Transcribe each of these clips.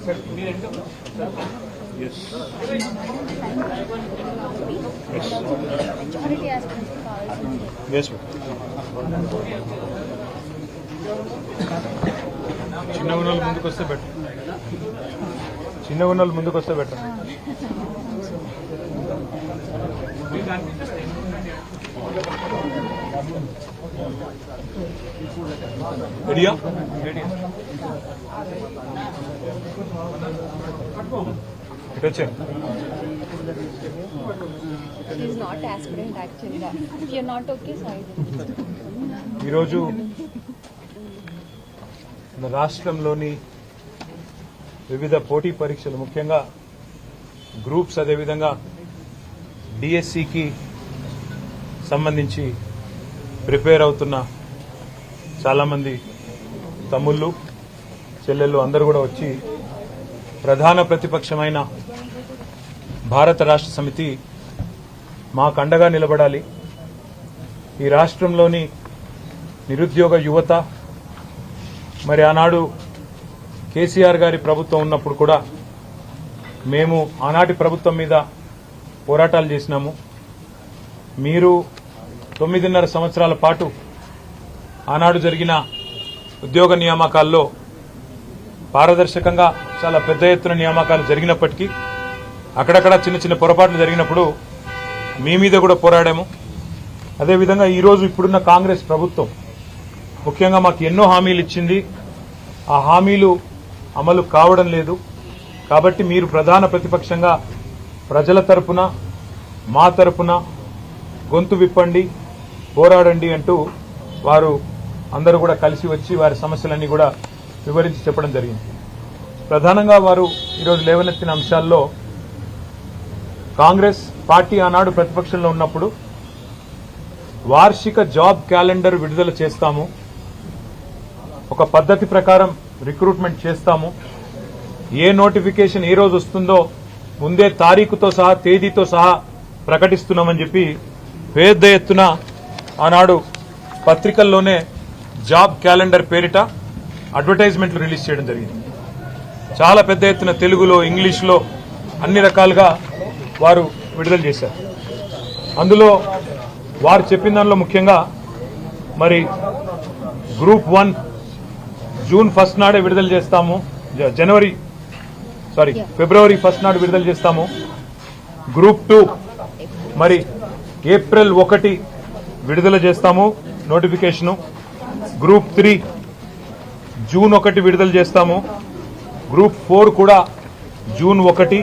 చిన్న ఉన్నోళ్ళు ముందుకొస్తే బెటర్. చిన్న ఉన్నోళ్ళు ముందుకొస్తే బెటర్. రెడీయా? ఇటు వచ్చే. ఈరోజు రాష్ట్రంలోని వివిధ పోటీ పరీక్షలు, ముఖ్యంగా గ్రూప్స్, అదేవిధంగా డిఎస్సికి సంబంధించి ప్రిపేర్ అవుతున్న చాలామంది తమ్ముళ్ళు, చెల్లెళ్ళు అందరూ కూడా వచ్చి ప్రధాన ప్రతిపక్షమైన భారత రాష్ట్ర సమితి మాకు అండగా నిలబడాలి, ఈ రాష్ట్రంలోని నిరుద్యోగ యువత, మరి ఆనాడు కేసీఆర్ గారి ప్రభుత్వం ఉన్నప్పుడు కూడా మేము ఆనాటి ప్రభుత్వం మీద పోరాటాలు చేసినాము. మీరు 9.5 సంవత్సరాల పాటు ఆనాడు జరిగిన ఉద్యోగ నియామకాల్లో పారదర్శకంగా చాలా పెద్ద ఎత్తున నియామకాలు జరిగినప్పటికీ అక్కడక్కడ చిన్న చిన్న పొరపాట్లు జరిగినప్పుడు మీ మీద కూడా పోరాడాము. అదేవిధంగా ఈరోజు ఇప్పుడున్న కాంగ్రెస్ ప్రభుత్వం ముఖ్యంగా మాకు ఎన్నో హామీలు ఇచ్చింది, ఆ హామీలు అమలు కావడం లేదు. కాబట్టి మీరు ప్రధాన ప్రతిపక్షంగా ప్రజల తరపున, మా తరపున గొంతు విప్పండి, పోరాడండి అంటూ వారు అందరూ కూడా కలిసి వచ్చి వారి సమస్యలన్నీ కూడా వివరించి చెప్పడం జరిగింది. ప్రధానంగా వారు ఈరోజు లేవనెత్తిన అంశాల్లో కాంగ్రెస్ పార్టీ ఆనాడు ప్రతిపక్షంలో ఉన్నప్పుడు వార్షిక జాబ్ క్యాలెండర్ విడుదల చేస్తాము, ఒక పద్ధతి ప్రకారం రిక్రూట్మెంట్ చేస్తాము, ఏ నోటిఫికేషన్ ఏ రోజు వస్తుందో ముందే తారీఖుతో సహా తేదీతో సహా ప్రకటిస్తున్నామని చెప్పి పెద్ద ఎత్తున ఆనాడు పత్రికల్లోనే జాబ్ క్యాలెండర్ పేరిట అడ్వర్టైజ్మెంట్లు రిలీజ్ చేయడం జరిగింది. చాలా పెద్ద ఎత్తున తెలుగులో, ఇంగ్లీష్లో అన్ని రకాలుగా వారు విడుదల చేశారు. అందులో వారు చెప్పిన దానిలో ముఖ్యంగా మరి గ్రూప్ 1 జూన్ 1 నాడే విడుదల చేస్తాము, ఫిబ్రవరి 1 నాడు విడుదల చేస్తాము. గ్రూప్ 2 మరి ఏప్రిల్ 1 విడుదల చేస్తాము నోటిఫికేషను. గ్రూప్ 3 జూన్ 1 విడుదల చేస్తాము. గ్రూప్ 4 కూడా June 1.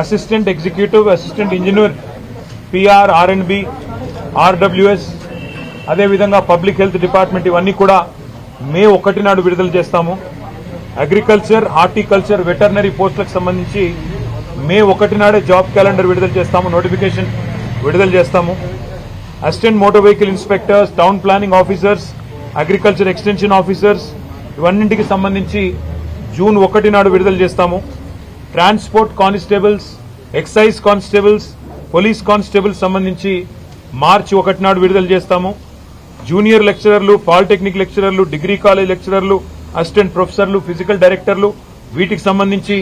Assistant executive, assistant engineer, PR, ఆర్ఎండ్బి, ఆర్డబ్ల్యూఎస్, అదేవిధంగా పబ్లిక్ హెల్త్ డిపార్ట్మెంట్ ఇవన్నీ కూడా మే 1 నాడు విడుదల చేస్తాము. అగ్రికల్చర్, హార్టికల్చర్, వెటర్నరీ పోస్టులకు సంబంధించి మే 1 నాడే జాబ్ క్యాలెండర్ విడుదల చేస్తాము, నోటిఫికేషన్ విడుదల చేస్తాము. Assistant motor vehicle inspectors, town planning officers, agriculture extension officers ఇవన్నింటికి సంబంధించి జూన్ 1 నాడు విడుదల చేస్తాము. Transport constables, excise constables, police constables సంబంధించి మార్చి 1 నాడు విడుదల చేస్తాము. జూనియర్ లెక్చరర్లు, పాలిటెక్నిక్ లెక్చరర్లు, డిగ్రీ కాలేజ్ లెక్చరర్లు, అసిస్టెంట్ ప్రొఫెసర్లు, ఫిజికల్ డైరెక్టర్లు వీటికి సంబంధించి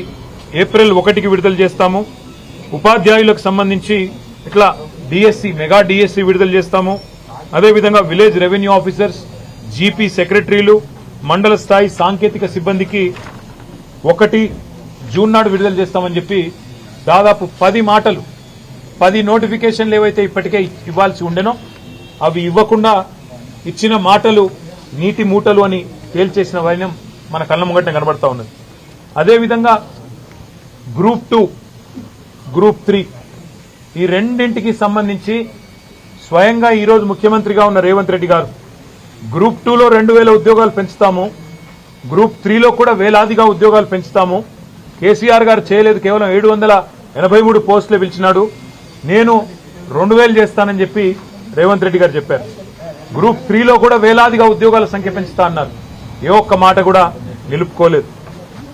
ఏప్రిల్ 1కి విడుదల చేస్తాము. ఉపాధ్యాయులకు సంబంధించి ఇట్లా డిఎస్సి, మెగా డిఎస్సి విడుదల చేస్తాము. అదేవిధంగా విలేజ్ రెవెన్యూ ఆఫీసర్స్, జీపీ సెక్రటరీలు, మండల స్థాయి సాంకేతిక సిబ్బందికి 1 జూన్ నాడు విడుదల చేస్తామని చెప్పి దాదాపు 10 నోటిఫికేషన్లు ఏవైతే ఇప్పటికే ఇవ్వాల్సి ఉండెనో అవి ఇవ్వకుండా ఇచ్చిన మాటలు నీటి మూటలు అని తేల్చేసిన వైనం మన కళ్ళ ముంగట కనబడతా ఉన్నది. అదేవిధంగా గ్రూప్ 2, గ్రూప్ 3 ఈ రెండింటికి సంబంధించి స్వయంగా ఈరోజు ముఖ్యమంత్రిగా ఉన్న రేవంత్ రెడ్డి గారు గ్రూప్ 2లో 2000 ఉద్యోగాలు పెంచుతాము, గ్రూప్ 3లో కూడా వేలాదిగా ఉద్యోగాలు పెంచుతాము. కేసీఆర్ గారు చేయలేదు, కేవలం 783 పోస్టులు పిలిచినాడు, నేను 2000 చేస్తానని చెప్పి రేవంత్ రెడ్డి గారు చెప్పారు. గ్రూప్ 3లో కూడా వేలాదిగా ఉద్యోగాల సంఖ్య పెంచుతా అన్నారు, ఏ ఒక్క మాట కూడా నిలుపుకోలేదు.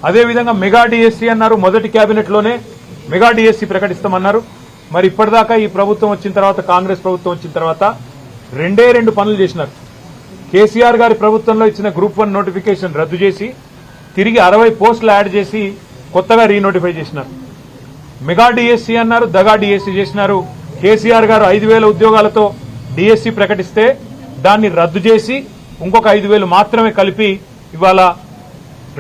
అదేవిధంగా మెగా డిఎస్సీ అన్నారు, మొదటి కేబినెట్లోనే మెగా డిఎస్సీ ప్రకటిస్తామన్నారు. మరి ఇప్పటిదాకా ఈ ప్రభుత్వం వచ్చిన తర్వాత, కాంగ్రెస్ ప్రభుత్వం వచ్చిన తర్వాత 2 పనులు చేసినారు. కేసీఆర్ గారి ప్రభుత్వంలో ఇచ్చిన గ్రూప్ 1 నోటిఫికేషన్ రద్దు చేసి తిరిగి 60 పోస్టులు యాడ్ చేసి కొత్తగా రీనోటిఫై చేసినారు. మెగా డిఎస్సీ అన్నారు, దగా డిఎస్సీ చేసినారు. కేసీఆర్ గారు 5,000 ఉద్యోగాలతో డిఎస్సీ ప్రకటిస్తే దాన్ని రద్దు చేసి ఇంకొక 5,000 మాత్రమే కలిపి ఇవాళ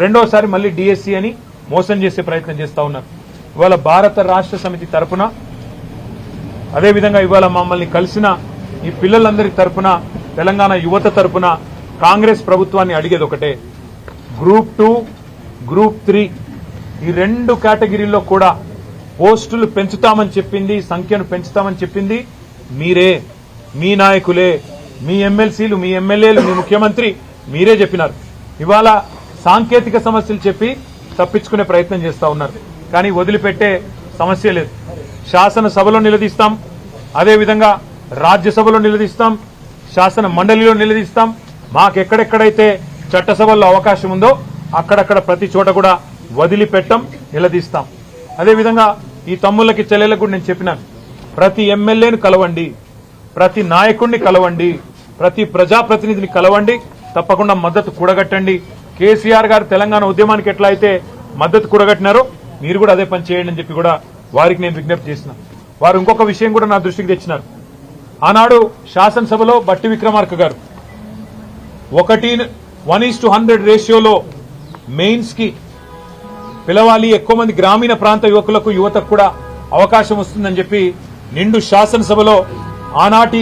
రెండోసారి మళ్లీ డిఎస్సీ అని మోసం చేసే ప్రయత్నం చేస్తా ఉన్నారు. ఇవాళ భారత రాష్ట్ర సమితి తరపున, అదేవిధంగా ఇవాళ మమ్మల్ని కలిసిన ఈ పిల్లలందరి తరపున, తెలంగాణ యువత తరపున కాంగ్రెస్ ప్రభుత్వాన్ని అడిగేది ఒకటే, గ్రూప్ 2, గ్రూప్ 3 ఈ 2 కేటగిరీల్లో కూడా పోస్టులు పెంచుతామని చెప్పింది, సంఖ్యను పెంచుతామని చెప్పింది మీరే, మీ నాయకులే, మీ ఎమ్మెల్సీలు, మీ ఎమ్మెల్యేలు, మీ ముఖ్యమంత్రి మీరే చెప్పినారు. ఇవాళ సాంకేతిక సమస్యలు చెప్పి తప్పించుకునే ప్రయత్నం చేస్తా ఉన్నారు. కానీ వదిలిపెట్టే సమస్య లేదు. శాసనసభలో నిలదీస్తాం, అదేవిధంగా రాజ్యసభలో నిలదీస్తాం, శాసన మండలిలో నిలదీస్తాం. మాకెక్కడెక్కడైతే చట్టసభల్లో అవకాశం ఉందో అక్కడక్కడ ప్రతి చోట కూడా వదిలిపెట్టం, నిలదీస్తాం. అదేవిధంగా ఈ తమ్ముళ్ళకి చెల్లెలకు కూడా నేను చెప్పినాను, ప్రతి ఎమ్మెల్యేను కలవండి, ప్రతి నాయకుడిని కలవండి, ప్రతి ప్రజాప్రతినిధిని కలవండి, తప్పకుండా మద్దతు కూడగట్టండి. కేసీఆర్ గారు తెలంగాణ ఉద్యమానికి ఎట్లా అయితే మద్దతు కూడగట్టినారో మీరు కూడా అదే పని చేయండి అని చెప్పి కూడా వారికి నేను విజ్ఞప్తి చేసిన. వారు ఇంకొక విషయం కూడా నా దృష్టికి తెచ్చినారు. ఆనాడు శాసనసభలో బట్టి విక్రమార్క గారు 1:100 రేషియోలో మెయిన్స్ కి పిలవాలి, ఎక్కువ మంది గ్రామీణ ప్రాంత యువకులకు, యువతకు కూడా అవకాశం వస్తుందని చెప్పి నిండు శాసనసభలో ఆనాటి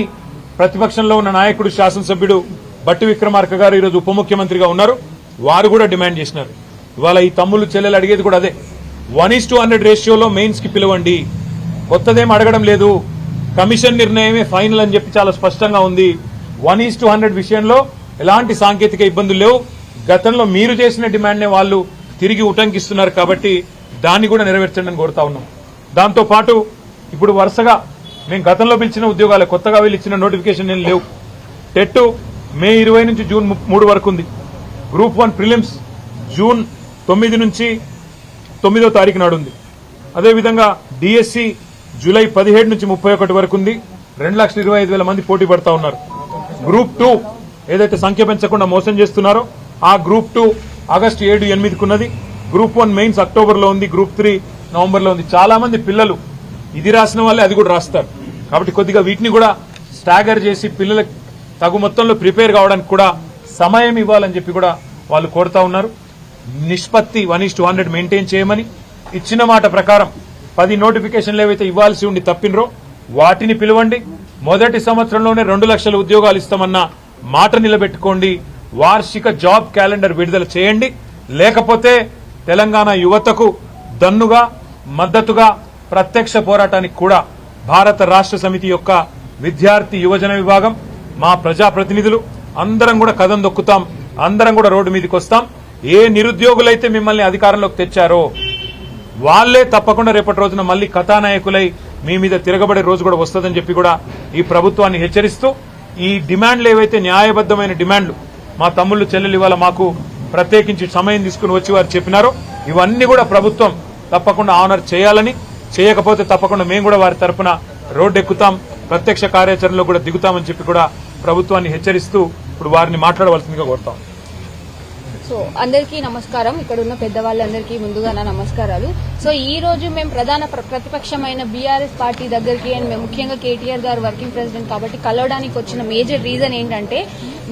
ప్రతిపక్షంలో ఉన్న నాయకుడు, శాసనసభ్యుడు బట్టి విక్రమార్క గారు ఈరోజు ఉప ముఖ్యమంత్రిగా ఉన్నారు. వారు కూడా డిమాండ్ చేసినారు. ఇవాళ ఈ తమ్ముళ్ళు చెల్లెలు అడిగేది కూడా అదే, 1:100 రేషియోలో మెయిన్స్ కి పిలవండి. కొత్తదేం అడగడం లేదు, కమిషన్ నిర్ణయమే ఫైనల్ అని చెప్పి చాలా స్పష్టంగా ఉంది. 1:100 విషయంలో ఎలాంటి సాంకేతిక ఇబ్బందులు లేవు. గతంలో మీరు చేసిన డిమాండ్నే వాళ్ళు తిరిగి ఉటంకిస్తున్నారు కాబట్టి దాన్ని కూడా నెరవేర్చండి అని కోరుతా ఉన్నాం. దాంతో పాటు ఇప్పుడు వరుసగా మేము గతంలో పిలిచిన ఉద్యోగాలే, కొత్తగా వీళ్ళు ఇచ్చిన నోటిఫికేషన్ ఏం లేవు. టెట్ మే 20 నుంచి జూన్ 3 వరకు ఉంది. గ్రూప్ 1 ప్రిలిమ్స్ జూన్ 9 నుంచి 9వ తారీఖు నాడు ఉంది. అదేవిధంగా డిఎస్సి జూలై 17 నుంచి 31 వరకు ఉంది. 2,25,000 మంది పోటీ పడతా ఉన్నారు. గ్రూప్ 2 ఏదైతే సంఖ్య పెంచకుండా మోసం చేస్తున్నారో ఆ గ్రూప్ 2 ఆగస్టు 7, 8కు ఉన్నది. గ్రూప్ 1 మెయిన్స్ అక్టోబర్లో ఉంది. గ్రూప్ 3 నవంబర్లో ఉంది. చాలా మంది పిల్లలు ఇది రాసిన వాళ్ళే అది కూడా రాస్తారు. కాబట్టి కొద్దిగా వీటిని కూడా స్టాగర్ చేసి పిల్లలకు తగు మొత్తంలో ప్రిపేర్ కావడానికి కూడా సమయం ఇవ్వాలని చెప్పి కూడా వాళ్ళు కోరుతా ఉన్నారు. నిష్పత్తి 1:100 మెయింటైన్ చేయమని, ఇచ్చిన మాట ప్రకారం 10 నోటిఫికేషన్లు ఏవైతే ఇవ్వాల్సి ఉండి తప్పినరో వాటిని పిలవండి. మొదటి సంవత్సరంలోనే 2 లక్షల ఉద్యోగాలు ఇస్తామన్న మాట నిలబెట్టుకోండి. వార్షిక జాబ్ క్యాలెండర్ విడుదల చేయండి. లేకపోతే తెలంగాణ యువతకు దన్నుగా, మద్దతుగా ప్రత్యక్ష పోరాటానికి కూడా భారత రాష్ట్ర సమితి యొక్క విద్యార్థి యువజన విభాగం, మా ప్రజాప్రతినిధులు అందరం కూడా కదం దొక్కుతాం. అందరం కూడా రోడ్డు మీదకి వస్తాం. ఏ నిరుద్యోగులైతే మిమ్మల్ని అధికారంలోకి తెచ్చారో వాళ్లే తప్పకుండా రేపటి రోజున మళ్లీ కథానాయకులై మీ మీద తిరగబడే రోజు కూడా వస్తుందని చెప్పి కూడా ఈ ప్రభుత్వాన్ని హెచ్చరిస్తూ, ఈ డిమాండ్లు ఏవైతే న్యాయబద్దమైన డిమాండ్లు మా తమ్ముళ్లు చెల్లెలు ఇవాళ మాకు ప్రత్యేకించి సమయం తీసుకుని వచ్చి వారు చెప్పినారో ఇవన్నీ కూడా ప్రభుత్వం తప్పకుండా ఆనర్ చేయాలని, చేయకపోతే తప్పకుండా మేము కూడా వారి తరఫున రోడ్డు ఎక్కుతాం, ప్రత్యక్ష కార్యాచరణలో కూడా దిగుతామని చెప్పి కూడా ప్రభుత్వాన్ని హెచ్చరిస్తూ ఇప్పుడు వారిని మాట్లాడవలసిందిగా కోరుతాం. సో అందరికీ నమస్కారం. ఇక్కడ ఉన్న పెద్దవాళ్ళందరికీ ముందుగా నా నమస్కారాలు. సో ఈ రోజు మేము ప్రధాన ప్రతిపక్షమైన బీఆర్ఎస్ పార్టీ దగ్గరికి, అండ్ మేము ముఖ్యంగా కేటీఆర్ గారు వర్కింగ్ ప్రెసిడెంట్ కాబట్టి కలవడానికి వచ్చిన మేజర్ రీజన్ ఏంటంటే,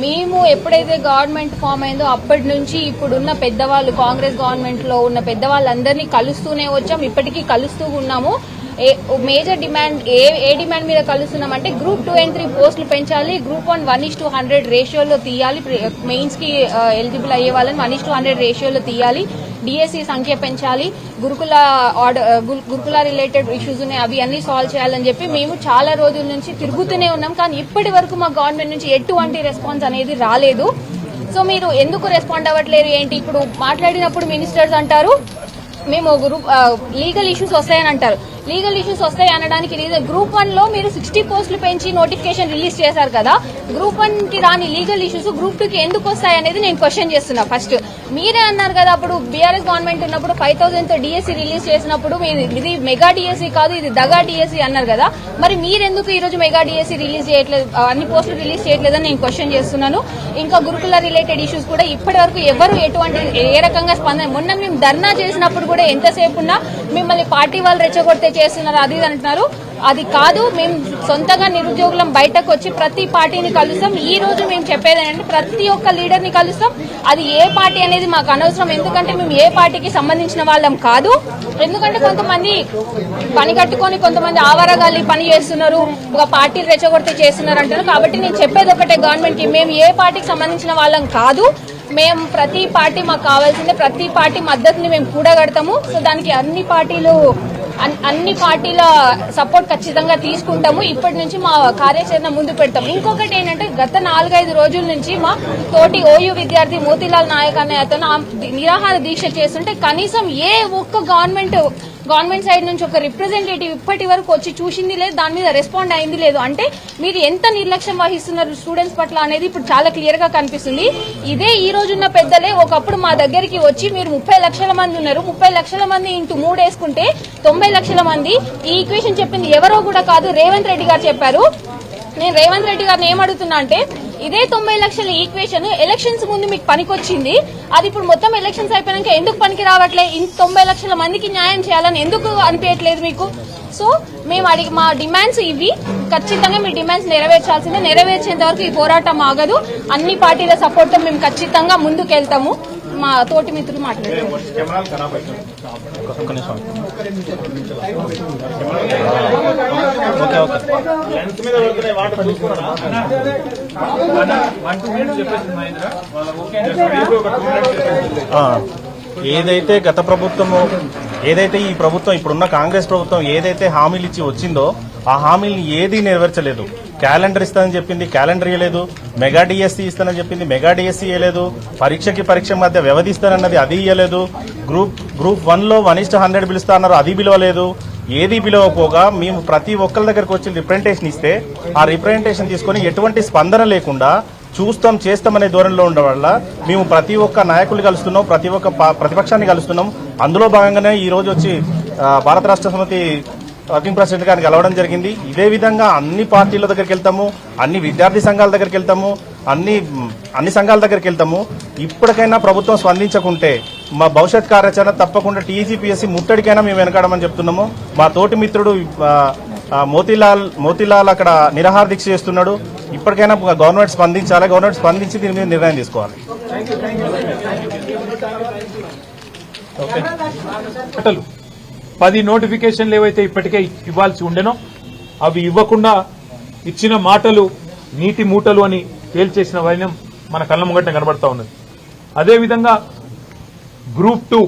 మేము ఎప్పుడైతే గవర్నమెంట్ ఫామ్ అయిందో అప్పటి నుంచి ఇప్పుడున్న పెద్దవాళ్ళు, కాంగ్రెస్ గవర్నమెంట్ లో ఉన్న పెద్దవాళ్ళందరినీ కలుస్తూనే వచ్చాం, ఇప్పటికీ కలుస్తూ ఉన్నాము. మేజర్ డిమాండ్ ఏ డిమాండ్ మీద కలుస్తున్నామంటే గ్రూప్ 2 and 3 పోస్టులు పెంచాలి, గ్రూప్ 1 1:100 రేషియోలో తీయాలి, మెయిన్స్ కి ఎలిజిబుల్ అయ్యే వాళ్ళని 1:100 రేషియోలో తీయాలి, డిఎస్సి సంఖ్య పెంచాలి, గురుకుల రిలేటెడ్ ఇష్యూస్ ఉన్నాయి అవి అన్ని సాల్వ్ చేయాలని చెప్పి మేము చాలా రోజుల నుంచి తిరుగుతూనే ఉన్నాం. కానీ ఇప్పటి వరకు మా గవర్నమెంట్ నుంచి ఎటువంటి రెస్పాన్స్ అనేది రాలేదు. సో మీరు ఎందుకు రెస్పాండ్ అవ్వట్లేరు ఏంటి? ఇప్పుడు మాట్లాడినప్పుడు మినిస్టర్స్ అంటారు మేము లీగల్ ఇష్యూస్ వస్తాయని అంటారు. లీగల్ ఇష్యూస్ వస్తాయి అనడానికి రీజన్ గ్రూప్ 1 లో మీరు 60 పోస్టులు పెంచి నోటిఫికేషన్ రిలీజ్ చేశారు కదా, గ్రూప్ 1 కి రాని లీగల్ ఇష్యూస్ గ్రూప్ 2 కి ఎందుకు వస్తాయి అనేది నేను క్వశ్చన్ చేస్తున్నా. ఫస్ట్ మీరే అన్నారు కదా, అప్పుడు బీఆర్ఎస్ గవర్నమెంట్ ఉన్నప్పుడు 5,000 తో డిఎస్సీ రిలీజ్ చేసినప్పుడు ఇది మెగా డిఎస్సీ కాదు, ఇది దగా డిఎస్సీ అన్నారు కదా, మరి మీరెందుకు ఈ రోజు మెగా డిఎస్సీ రిలీజ్ చేయట్లేదు, అన్ని పోస్టులు రిలీజ్ చేయట్లేదని నేను క్వశ్చన్ చేస్తున్నాను. ఇంకా గురుకుల రిలేటెడ్ ఇష్యూస్ కూడా ఇప్పటి వరకు ఎవరు ఎటువంటి ఏ రకంగా స్పందన, మొన్న మేము ధర్నా చేసినప్పుడు కూడా ఎంతసేపు ఉన్నా మిమ్మల్ని పార్టీ వాళ్ళు రెచ్చగొడితే చేస్తున్నారు అది అంటున్నారు. అది కాదు, మేము సొంతంగా నిరుద్యోగులం బయటకు వచ్చి ప్రతి పార్టీని కలుస్తాం. ఈ రోజు మేము చెప్పేది ఏంటంటే ప్రతి ఒక్క లీడర్ ని కలుస్తాం. అది ఏ పార్టీ అనేది మాకు అనవసరం, ఎందుకంటే మేము ఏ పార్టీకి సంబంధించిన వాళ్ళం కాదు. ఎందుకంటే కొంతమంది పని కట్టుకొని కొంతమంది ఆవారగాలి పని చేస్తున్నారు, ఒక పార్టీలు రెచ్చగొడితే చేస్తున్నారు అంటారు. కాబట్టి నేను చెప్పేది ఒకటే గవర్నమెంట్ కి, మేము ఏ పార్టీకి సంబంధించిన వాళ్ళం కాదు. మేము ప్రతి పార్టీ మాకు కావాల్సిందే, ప్రతి పార్టీ మద్దతుని మేము కూడగడతాము. సో దానికి అన్ని పార్టీల సపోర్ట్ ఖచ్చితంగా తీసుకుంటాము. ఇప్పటి నుంచి మా కార్యాచరణ ముందు పెడతాం. ఇంకొకటి ఏంటంటే గత 4-5 రోజుల నుంచి మా తోటి ఓయూ విద్యార్థి మోతీలాల్ నాయక్ అనే అతను నిరాహార దీక్ష చేస్తుంటే కనీసం ఏ ఒక్క గవర్నమెంట్ సైడ్ నుంచి ఒక రిప్రజెంటేటివ్ ఇప్పటి వరకు వచ్చి చూసింది లేదు, దాని మీద రెస్పాండ్ అయింది లేదు. అంటే మీరు ఎంత నిర్లక్ష్యం వహిస్తున్నారు స్టూడెంట్స్ పట్ల అనేది ఇప్పుడు చాలా క్లియర్ గా కనిపిస్తుంది. ఇదే ఈ రోజున్న పెద్దలే ఒకప్పుడు మా దగ్గరికి వచ్చి మీరు 30 లక్షల మంది ఉన్నారు, 30 లక్షల మంది ఇంటూ 3 వేసుకుంటే 90 లక్షల మంది, ఈ ఈక్వేషన్ చెప్పింది ఎవరో కూడా కాదు, రేవంత్ రెడ్డి గారు చెప్పారు. నేను రేవంత్ రెడ్డి గారిని ఏమడుగుతున్నా అంటే, ఇదే 90 లక్షల ఈక్వేషన్ ఎలక్షన్స్ ముందు మీకు పనికొచ్చింది, అది ఇప్పుడు మొత్తం ఎలక్షన్స్ అయిపోయాక ఎందుకు పనికి రావట్లే? 90 లక్షల మందికి న్యాయం చేయాలని ఎందుకు అనిపించట్లేదు మీకు? సో మేము మా డిమాండ్స్ ఇవి, ఖచ్చితంగా మీ డిమాండ్స్ నెరవేర్చాల్సిందే. నెరవేర్చేంత వరకు ఈ పోరాటం ఆగదు. అన్ని పార్టీల సపోర్ట్ తో మేము ఖచ్చితంగా ముందుకెళ్తాము. మా తోటి మిత్రులు మాట్లాడారు. ఏదైతే గత ప్రభుత్వము, ఏదైతే ఈ ప్రభుత్వం ఇప్పుడున్న కాంగ్రెస్ ప్రభుత్వం ఏదైతే హామీలు ఇచ్చి వచ్చిందో ఆ హామీలను ఏదీ నెరవేర్చలేదు. క్యాలెండర్ ఇస్తానని చెప్పింది, క్యాలెండర్ ఇవ్వలేదు. మెగా డిఎస్సీ ఇస్తానని చెప్పింది, మెగా డిఎస్సీ ఇవ్వలేదు. పరీక్షకి పరీక్ష మధ్య వ్యవధి ఇస్తానన్నది, అది ఇవ్వలేదు. గ్రూప్ 1లో 1:100 పిలుస్తా అన్నారు, అది పిలవలేదు. ఏది పిలవకపోగా మేము ప్రతి ఒక్కరి దగ్గరకు వచ్చి రిప్రజెంటేషన్ ఇస్తే ఆ రిప్రజెంటేషన్ తీసుకుని ఎటువంటి స్పందన లేకుండా చూస్తాం చేస్తామనే ధోరణిలో ఉండడం వల్ల మేము ప్రతి ఒక్క నాయకులు కలుస్తున్నాం, ప్రతి ఒక్క ప్రతిపక్షాన్ని కలుస్తున్నాం. అందులో భాగంగానే ఈ రోజు వచ్చి భారత రాష్ట్ర సమితి వర్కింగ్ ప్రెసిడెంట్ గారిని కలవడం జరిగింది. ఇదే విధంగా అన్ని పార్టీల దగ్గరికి వెళ్తాము, అన్ని విద్యార్థి సంఘాల దగ్గరికి వెళ్తాము, అన్ని సంఘాల దగ్గరికి వెళ్తాము. ఇప్పటికైనా ప్రభుత్వం స్పందించకుంటే మా భవిష్యత్ కార్యాచరణ తప్పకుండా టీజీపీఎస్సీ ముట్టడికైనా మేము వెనకాడమని చెప్తున్నాము. మా తోటి మిత్రుడు మోతీలాల్ అక్కడ నిరాహార దీక్ష చేస్తున్నాడు. ఇప్పటికైనా గవర్నమెంట్ స్పందించాలి, గవర్నమెంట్ స్పందించి దీని మీద నిర్ణయం తీసుకోవాలి. 10 నోటిఫికేషన్లు ఏవైతే ఇప్పటికే ఇవ్వాల్సి ఉండెనో అవి ఇవ్వకుండా ఇచ్చిన మాటలు నీటి మూటలు అని తేల్చేసిన వైనం మన కళ్ళ ముంగట కనబడతా ఉన్నది. అదేవిధంగా గ్రూప్ 2